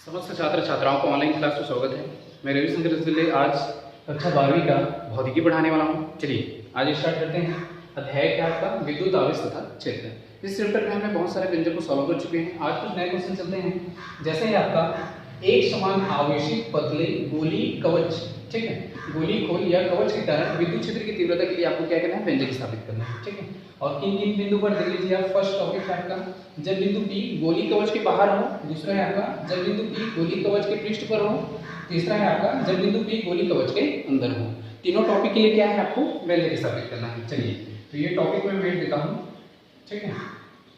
समस्त छात्र छात्राओं को ऑनलाइन क्लास में स्वागत है। मैं रविशंकर रसगुल्ले आज कक्षा 12वीं का भौतिकी पढ़ाने वाला हूँ। चलिए आज स्टार्ट करते हैं। अध्याय क्या आपका विद्युत आवेश तथा क्षेत्र। इस चैप्टर में हमने बहुत सारे व्यंजक को सॉल्व कर चुके हैं। आज कुछ नए क्वेश्चन चलते हैं। जैसे ही आपका एक समान आवेशित पतले गोली कवच, ठीक है, गोली खोल या कवच के कारण विद्युत क्षेत्र की तीव्रता के लिए आपको क्या करना है, व्यंजक स्थापित करना है, ठीक है। और किन किन बिंदु पर देख लीजिए आप। फर्स्ट टॉपिक है आपका जब बिंदु P गोली कवच के बाहर हो, दूसरा है आपका जब बिंदु P गोली कवच के पृष्ठ पर हो, तीसरा है आपका जब बिंदु P गोली कवच के अंदर हो। तीनों टॉपिक के लिए क्या है, आपको व्यंजक स्थापित करना है। चलिए तो ये टॉपिक मैं वेट देता हूँ, ठीक है।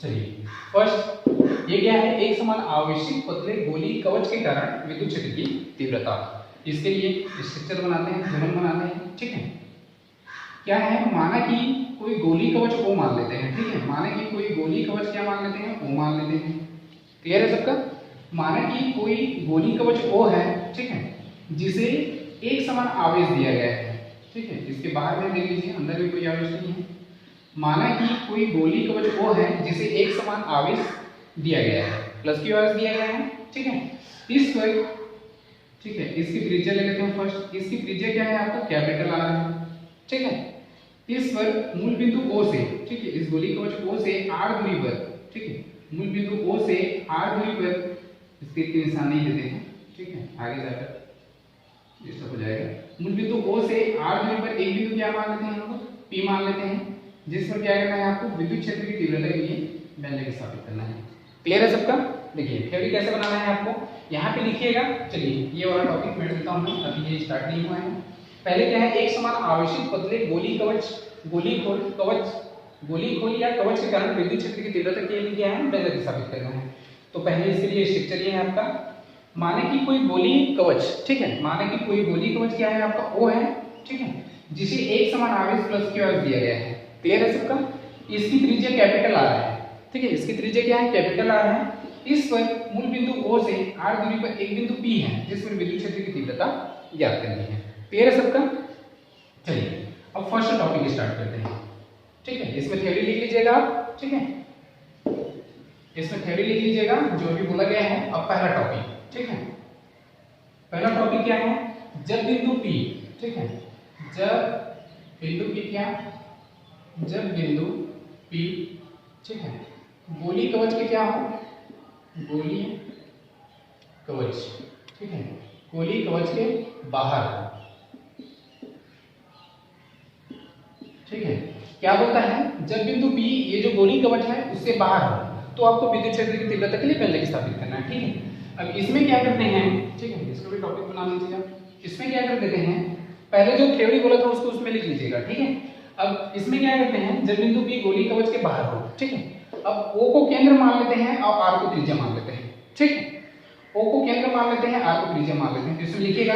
चलिए फर्स्ट ये क्या है, एक समान आवेशित पतले गोली कवच के कारण विद्युत क्षेत्र की तीव्रता। इसके लिए स्ट्रक्चर बनाते हैं, थ्योरम बनाते हैं, ठीक है। क्या है, माना कि कोई गोली कवच O मान लेते हैं, ठीक है। माना कि कोई गोली कवच क्या मान लेते हैं, O मान लेते हैं। क्लियर है सबका। माना कि कोई गोली कवच O है, ठीक है, जिसे एक समान आवेश दिया गया है, ठीक है। इसके बाहर में देख लीजिए, अंदर भी कोई आवेश नहीं है। माना कि कोई गोली कवच O है जिसे एक समान आवेश दिया गया है, प्लस की आवेश दिया गया है, ठीक है। इस पर, ठीक है, इसकी त्रिज्या ले लेते हैं फर्स्ट। इसकी त्रिज्या क्या है आपका, कैपिटल R है, ठीक है। इस पर मूल बिंदु O से, ठीक है, इस गोली कवच O से R दूरी पर, ठीक है, मूल बिंदु O से R दूरी पर इसके निशान नहीं देते हैं, ठीक है, आगे जाकर डिस्टर्ब हो जाएगा। मूल बिंदु O से R दूरी पर एक बिंदु क्या मान लेते हैं, हम लोग P मान लेते हैं, जिस पर क्या करना है आपको, विद्युत क्षेत्र की तीव्रता के लिए व्यंजक स्थापित करना है। क्लियर है सबका। देखिए थ्योरी कैसे बनाना है आपको यहाँ पे लिखिएगा। चलिए ये वाला टॉपिक मैं देता हूँ, अभी ये स्टार्ट नहीं हुआ है। पहले क्या है, एक समान आवेशित पतले गोली कवच, गोली खोल कवच, गोली खोल या कवच के कारण विद्युत क्षेत्र की तीव्रता के लिए क्या है, व्यंजक स्थापित करना है। तो पहले इसके लिए स्ट्रक्चर ये है आपका, माने कि कोई गोली कवच, ठीक है, माने कि कोई गोली कवच क्या है आपका O है, ठीक है, जिसे एक समान आवेश प्लस की आवेश दिया गया है। क्लियर है सबका। इसकी त्रिज्या कैपिटल R है, ठीक है, इसकी त्रिज्या क्या है, कैपिटल R है। इस पर मूल बिंदु O से R दूरी पर एक बिंदु P है, जिस पर विद्युत क्षेत्र की तीव्रता ज्ञात करनी है। क्लियर है सबका। चलिए अब फर्स्ट टॉपिक स्टार्ट करते हैं, ठीक है। इसमें थ्योरी लिख लीजिएगा आप, ठीक है, इसमें थ्योरी लिख लीजिएगा जो भी बोला गया है। अब पहला टॉपिक, ठीक है, पहला टॉपिक क्या है, जब बिंदु P, ठीक है, जब बिंदु P क्या, जब बिंदु P, ठीक है, गोली कवच के क्या हो, गोली कवच, ठीक है, गोली कवच के बाहर, ठीक है। क्या बोलता है, जब बिंदु P ये जो गोली कवच है उससे बाहर हो, तो आपको विद्युत क्षेत्र की तीव्रता के लिए व्यंजक स्थापित करना है, ठीक है। अब इसमें क्या करते हैं, ठीक है, इसको भी टॉपिक बना लीजिए आप। इसमें क्या कर देते हैं, पहले जो थ्योरी बोला था उसको उसमें लिख लीजिएगा, ठीक है। अब इसमें क्या करते हैं, जब बिंदु P गोली कवच के बाहर हो, ठीक है, अब O को केंद्र मान लेते हैं और R को त्रिज्या मान लेते हैं, ठीक है। O को केंद्र मान लेते हैं, R को त्रिज्या मान लेते हैं। इसमें लिखिएगा,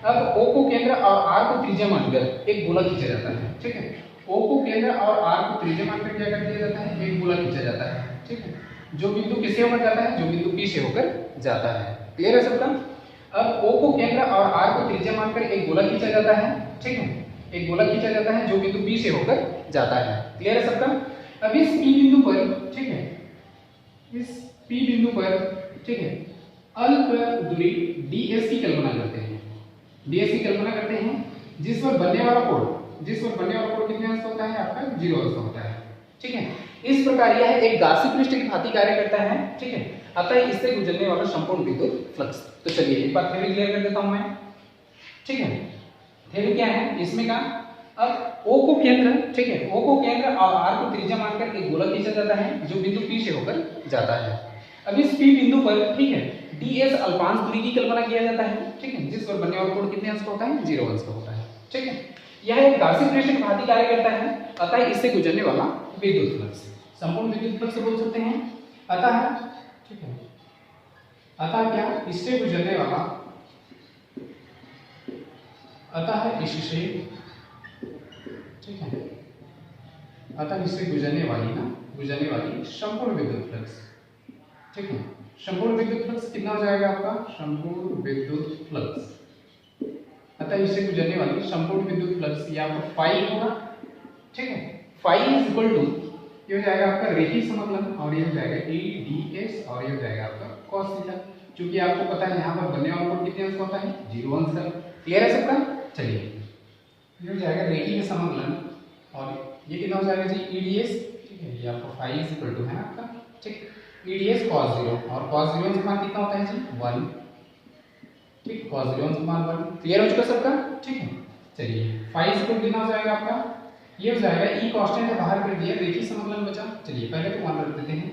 अब O को केंद्र और R को त्रिज्या मानकर एक गोला खींचा जाता है, ठीक है। O को केंद्र और R को त्रिज्या मानकर क्या कर दिया जाता है, एक गोला खींचा जाता है, ठीक है, जो बिंदु किससे होकर जाता है, जो बिंदु P से होकर जाता है। क्लियर है सबका। अब O को केंद्र और R को त्रिज्या मानकर एक गोला खींचा जाता है, ठीक है, एक गोला खींचा जाता है जो बिंदु P से होकर जाता है। क्लियर है सबका। अब इस P बिंदु पर, ठीक है, इस P बिंदु पर, ठीक है, अल्प दूरी ds की कल्पना करते हैं, ds की कल्पना करते हैं, जिस पर बनने वाला कोण, जिस पर बनने वाला कोण कितने अंश होता है आपका, 0 अंश होता है, ठीक है। इस प्रकार यह एक गासी पृष्ठ की भांति कार्य करता है, ठीक है। अतः इससे गुजरने वाला संपूर्ण विद्युत फ्लक्स। तो चलिए एक बार थ्योरी क्लियर कर देता हूं मैं, ठीक है। थ्योरी क्या है इसमें का, अब O को केंद्र, ठीक है, O को केंद्र और R को त्रिज्या मानकर एक गोला खींचा जाता है जो बिंदु P से होकर जाता है। अब इस P बिंदु पर, ठीक है, ds अल्पांश दूरी की कल्पना किया जाता है, ठीक है, जिस पर बनने वाला कोण कितने अंश का होता है, 0 अंश का होता है, ठीक है। यह एक गासी पृष्ठ की भांति कार्य करता है, अतः इससे गुजरने वाला विद्युत फ्लक्स, संपूर्ण विद्युत फ्लक्स बोल सकते हैं। अतः, ठीक है, अतः क्या, इससे गुजरने वाला, अतः इससे, ठीक है, अतः इससे गुजरने वाली संपूर्ण विद्युत फ्लक्स, ठीक है। संपूर्ण विद्युत फ्लक्स कितना हो जाएगा आपका, संपूर्ण विद्युत फ्लक्स, अतः इससे गुजरने वाली संपूर्ण विद्युत फ्लक्स या आपको फाई होगा, ठीक है। फाई इज इक्वल टू, ये हो जाएगा आपका रेखीय समाकलन और ये हो जाएगा e ds और ये हो जाएगा आपका cos थीटा। क्योंकि आपको पता है यहाँ पर बनने वाला कोण कितने अंश का होता है, 0 अंश का। क्लियर है सबका? चलिए ये हो जाएगा रेखीय समाकलन, और ये कितना हो जाएगा जी, EDS, ठीक है, ये आपको फाई इज इक्वल टू है आपका, ठीक, EDS cos 0, और cos 0 का मान कितना होता है जी, 1, ठीक, cos 0 का मान 1। क्लियर हो चुका सबका? ठीक है, चलिए फाई इज इक्वल कितना हो जाएगा आपका, ये हो जाएगा E कांस्टेंट है बाहर कर दिया, रेखीय समाकलन बचा। चलिए पहले तो 1 रख देते हैं,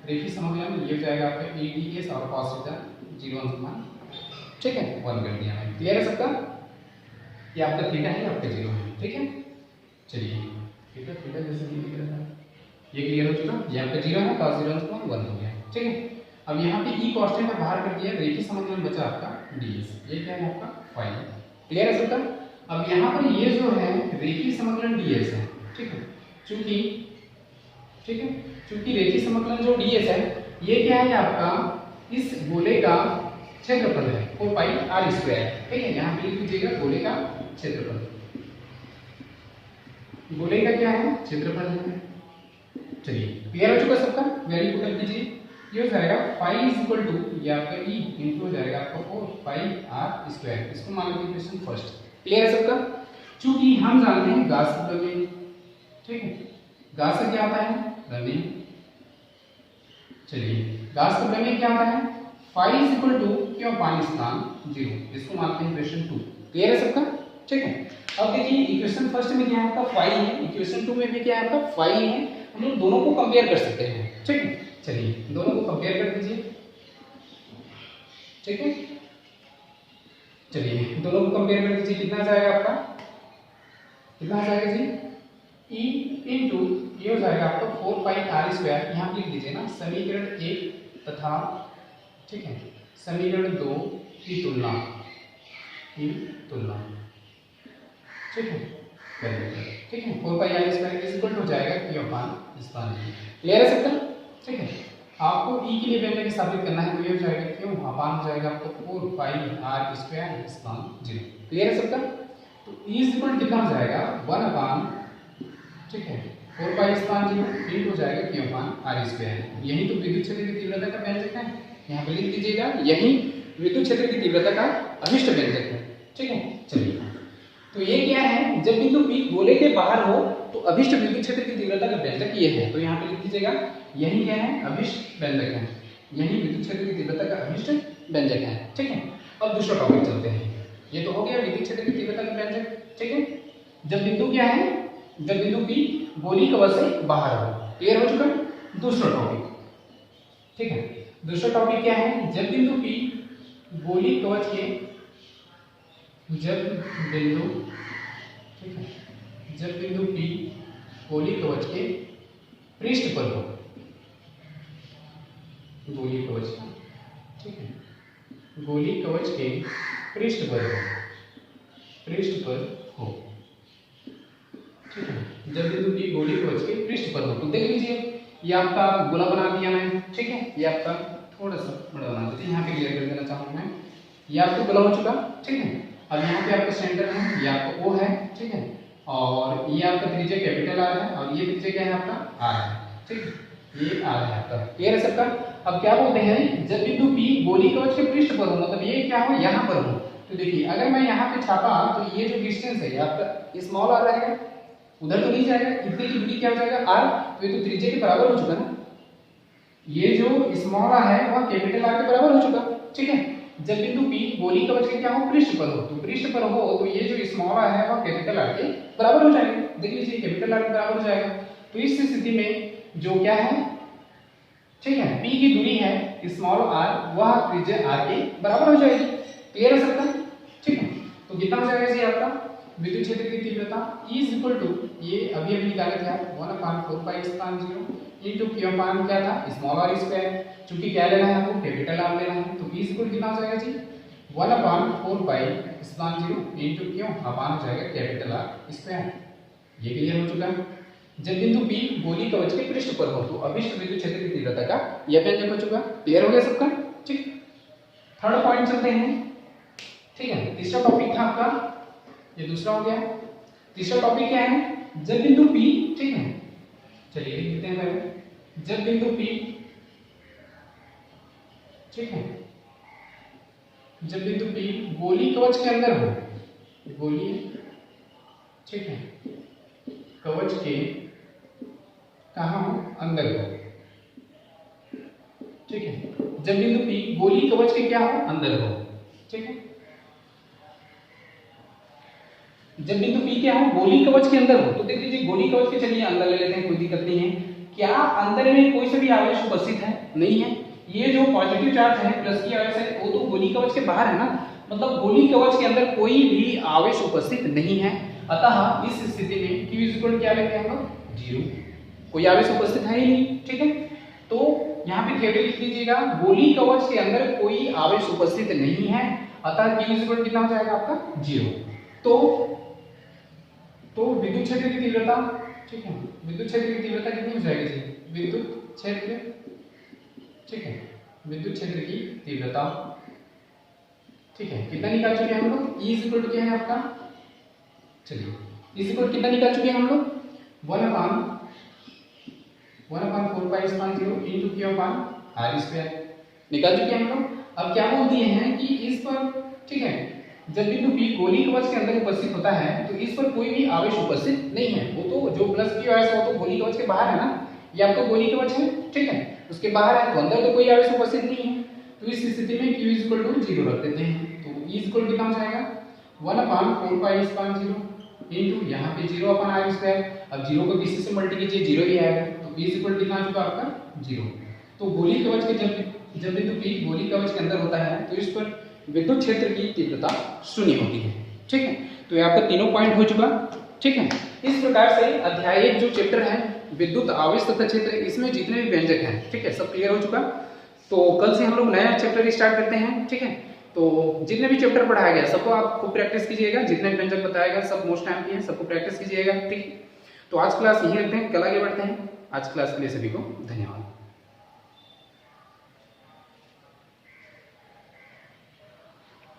रेखीय समाकलन ये हो जाएगा आपका EDS और cos थीटा 0 अंश मान, ठीक है, 1 कर दिया है। क्लियर है सबका? ये आपका थीटा है, आपका 0 है, ठीक है। चलिए थीटा थीटा जैसे कि दिख रहा था, ये क्लियर हो चुका, ये आपका 0 है, cos 0 अंश मान 1 हो गया, ठीक है। अब यहाँ पे E कांस्टेंट है बाहर कर दिया, रेखीय समाकलन बचा आपका DS, ये क्या है आपका फाई। क्लियर है सबका? अब यहाँ पर ये जो है रेखीय समाकलन ds है, ठीक है, चूंकि, ठीक है, चूंकि रेखीय समाकलन जो ds है ये क्या है आपका, इस गोले का क्षेत्रफल है 4 पाई r स्क्वायर, ठीक है। यहाँ पे लिख दीजिएगा गोले का क्षेत्रफल, गोले का क्या है, क्षेत्रफल है। चलिए क्लियर हो चुका सबका? वैल्यू पुट कर दीजिए, ये हो जाएगा फाई इज इक्वल टू, ये आपका E इंटू हो जाएगा आपका 4 पाई r स्क्वायर, इसको मान लीजिए इक्वेशन फर्स्ट। क्लियर है सबका? चूंकि हम जानते हैं गाउस प्रमेय, ठीक है, गाउस का क्या होता है, प्रमेय। चलिए गाउस का प्रमेय क्या होता है, फाई इज इक्वल टू क्यों पानी स्थान 0, इसको मानते हैं इक्वेशन 2। क्लियर है सबका? ठीक है। अब देखिए इक्वेशन फर्स्ट में क्या है आपका फाई है, इक्वेशन 2 में भी क्या है आपका फाई है, हम लोग दोनों को कंपेयर कर सकते हैं, ठीक है। चलिए दोनों को कंपेयर कर दीजिए, ठीक है। चलिए दोनों को कंपेयर कर दीजिए, कितना जाएगा आपका, कितना जाएगा जी, E इंटू ये हो जाएगा आपका 4 पाई r स्क्वायर, यहाँ लिख दीजिए ना, समीकरण 1 तथा, ठीक है, समीकरण 2 की तुलना, ठीक है, ठीक है, 4 pi r square is equal to हो जाएगा Q अपान स्थान। क्लियर है सबका? ठीक है। आपको E के लिए व्यंजक स्थापित करना है, तो ये हो जाएगा Q अपान हो जाएगा आपको 4 पाई r स्क्वायर स्थान 0। क्लियर है सबका? तो E इज इक्वल कितना हो जाएगा 1 अपान, ठीक है, 4 पाई स्थान 0 इंटू हो जाएगा Q अपान r स्क्वायर। यही तो विद्युत क्षेत्र की तीव्रता का व्यंजक है, यहाँ पे लिख दीजिएगा, यही विद्युत क्षेत्र की तीव्रता का अभिष्ट व्यंजक है, ठीक है। चलिए तो ये क्या है, जब बिंदु P गोले के बाहर हो तो अभिष्ट विद्युत क्षेत्र की तीव्रता का व्यंजक ये है, तो यहाँ पे लिख दीजिएगा यही क्या है, अभिष्ट व्यंजक है, यही विद्युत क्षेत्र की तीव्रता का अभिष्ट व्यंजक है, ठीक है। अब दूसरा टॉपिक चलते हैं, ये तो हो गया विद्युत क्षेत्र की तीव्रता का व्यंजक, ठीक है। जब बिंदु क्या है, जब बिंदु P गोली कवच से बाहर हो। क्लियर हो चुका? दूसरा टॉपिक, ठीक है, दूसरा टॉपिक क्या है, जब बिंदु P गोली कवच के, जब बिंदु, ठीक है, जब बिंदु P गोली कवच के पृष्ठ पर हो, गोली कवच, ठीक है, गोली कवच के पृष्ठ पर हो, पृष्ठ पर हो, ठीक है, जब बिंदु P गोली कवच के पृष्ठ पर हो, तो देख लीजिए ये आपका गोला बना दिया मैं, ठीक है, ये आपका थोड़ा सा बड़ा बना देते हैं, यहाँ पे क्लियर कर देना चाहूँगा मैं, ये आपको गोला हो चुका, ठीक है। अब यहाँ पे आपका सेंटर है, ये आपका O है, ठीक है, और ये आपका त्रिज्या कैपिटल R है, और ये त्रिज्या क्या है आपका R है, ठीक है, ये R है आपका। क्लियर है सबका? अब क्या बोलते हैं, जब बिंदु P गोली कवच के पृष्ठ पर हो, मतलब ये क्या हो, यहाँ पर हो, तो देखिए अगर मैं यहाँ पे छापा तो ये जो डिस्टेंस है ये आपका स्मॉल r रहेगा, उधर तो नहीं जाएगा, इतने की दूरी क्या हो जाएगा r, तो ये तो त्रिज्या के बराबर हो चुका ना, ये जो स्मॉल r है वह कैपिटल R के बराबर हो चुका, ठीक है। जब बिंदु P गोली कवच के क्या हो, पृष्ठ पर हो, तो पृष्ठ पर हो तो ये जो स्मॉल r है वह कैपिटल R के बराबर हो जाएगा, देख लीजिए कैपिटल R के बराबर हो जाएगा। तो इस स्थिति में जो क्या है, ठीक है, P की दूरी है स्मॉल r, वह त्रिज्या R के बराबर हो जाएगी। क्लियर है सबका? ठीक है, तो कितना हो जाएगा जी आपका विद्युत क्षेत्र की तीव्रता E इज इक्वल टू, ये अभी निकाले थे आप 1/4 पाई स्थान 0 इंटू Q अपान क्या था, स्मॉल r स्क्वायर, चूंकि क्या लेना है आपको, कैपिटल R लेना है, तो E इज इक्वल कितना हो जाएगा जी 1/4 पाई स्थान 0 इंटू Q अपान हो जाएगा कैपिटल R स्क्वायर। ये क्लियर हो चुका। जब बिंदु P गोली कवच के पृष्ठ पर हो तो अभिष्ट विद्युत क्षेत्र की तीव्रता का यह व्यंजक हो चुका। क्लियर हो गया सबका? ठीक, थर्ड पॉइंट चलते हैं, ठीक है। तीसरा टॉपिक था आपका, ये दूसरा हो गया। तीसरा टॉपिक क्या है, जब बिंदु P, ठीक है, चलिए लिख देते हैं पहले, जब बिंदु P, ठीक है, जब बिंदु P गोली कवच के अंदर हो, गोली ठीक है कवच के कहाँ हो, अंदर हो, ठीक है। जब बिंदु P गोली कवच के क्या हो, अंदर हो, ठीक है। जब बिंदु P क्या हो, गोली कवच के अंदर हो, तो देख लीजिए गोली कवच के चलिए अंदर ले लेते हैं, कोई दिक्कत नहीं है। क्या अंदर में कोई सा भी आवेश उपस्थित है, नहीं है। ये जो पॉजिटिव चार्ज है प्लस की आवेश है वो तो गोली कवच के बाहर है ना, मतलब गोली कवच के अंदर कोई भी आवेश उपस्थित नहीं है। अतः इस स्थिति में Q इक्वल क्या लेते हैं हम लोग, 0, कोई आवेश उपस्थित है ही नहीं, ठीक है। तो यहाँ पे थ्योरी लिख लीजिएगा, गोली कवच के अंदर कोई आवेश उपस्थित नहीं है, अतः Q इक्वल कितना हो जाएगा आपका, 0। तो विद्युत क्षेत्र की तीव्रता, ठीक है, विद्युत क्षेत्र की तीव्रता कितनी हो जाएगी जी, विद्युत क्षेत्र, ठीक है, विद्युत क्षेत्र की तीव्रता, ठीक है, कितना निकाल चुके हैं हम लोग, E इक्वल टू क्या है आपका, चलिए E इक्वल कितना निकाल चुके हैं हम लोग, 1/4 पाई स्क्वायर 0 इनटू Q अपान R स्क्वायर निकाल चुके हैं हम लोग। अब क्या बोल दिए हैं कि इस पर, ठीक है, जब बिंदु P गोली कवच के अंदर उपस्थित होता है तो इस पर कोई भी आवेश उपस्थित नहीं है, वो तो जो प्लस की आवेश है वो तो गोली कवच के बाहर है ना, ये आपका गोली कवच है, ठीक है, उसके बाहर है तो अंदर तो कोई आवेश उपस्थित नहीं है। तो इस स्थिति में Q इक्वल टू 0 रख देते हैं, तो E इक्वल कितना हो जाएगा, 1/4 पाई स्क्वायर 0 इनटू यहाँ पे 0 अपान R स्क्वायर। अब 0 को किसी से मल्टी कीजिए 0 ही आएगा, तो E इक्वल कितना आ चुका आपका, 0। तो गोली कवच के जब बिंदु P गोली कवच के अंदर होता है तो इस पर विद्युत क्षेत्र की तीव्रता 0 होती है, ठीक है। तो ये आपका तीनों पॉइंट हो चुका, ठीक है। इस प्रकार से अध्याय 1 जो चैप्टर है विद्युत आवेश तथा क्षेत्र, इसमें जितने भी व्यंजक हैं, ठीक है, सब क्लियर हो चुका। तो कल से हम लोग नया चैप्टर स्टार्ट करते हैं, ठीक है। तो जितने भी चैप्टर पढ़ाया गया सबको आप खूब प्रैक्टिस कीजिएगा, जितने भी व्यंजक बताया गया सब मोस्ट टाइम के हैं, सबको प्रैक्टिस कीजिएगा, ठीक। तो आज क्लास यहीं रखते हैं, कल आगे बढ़ते हैं। आज क्लास के लिए सभी को धन्यवाद।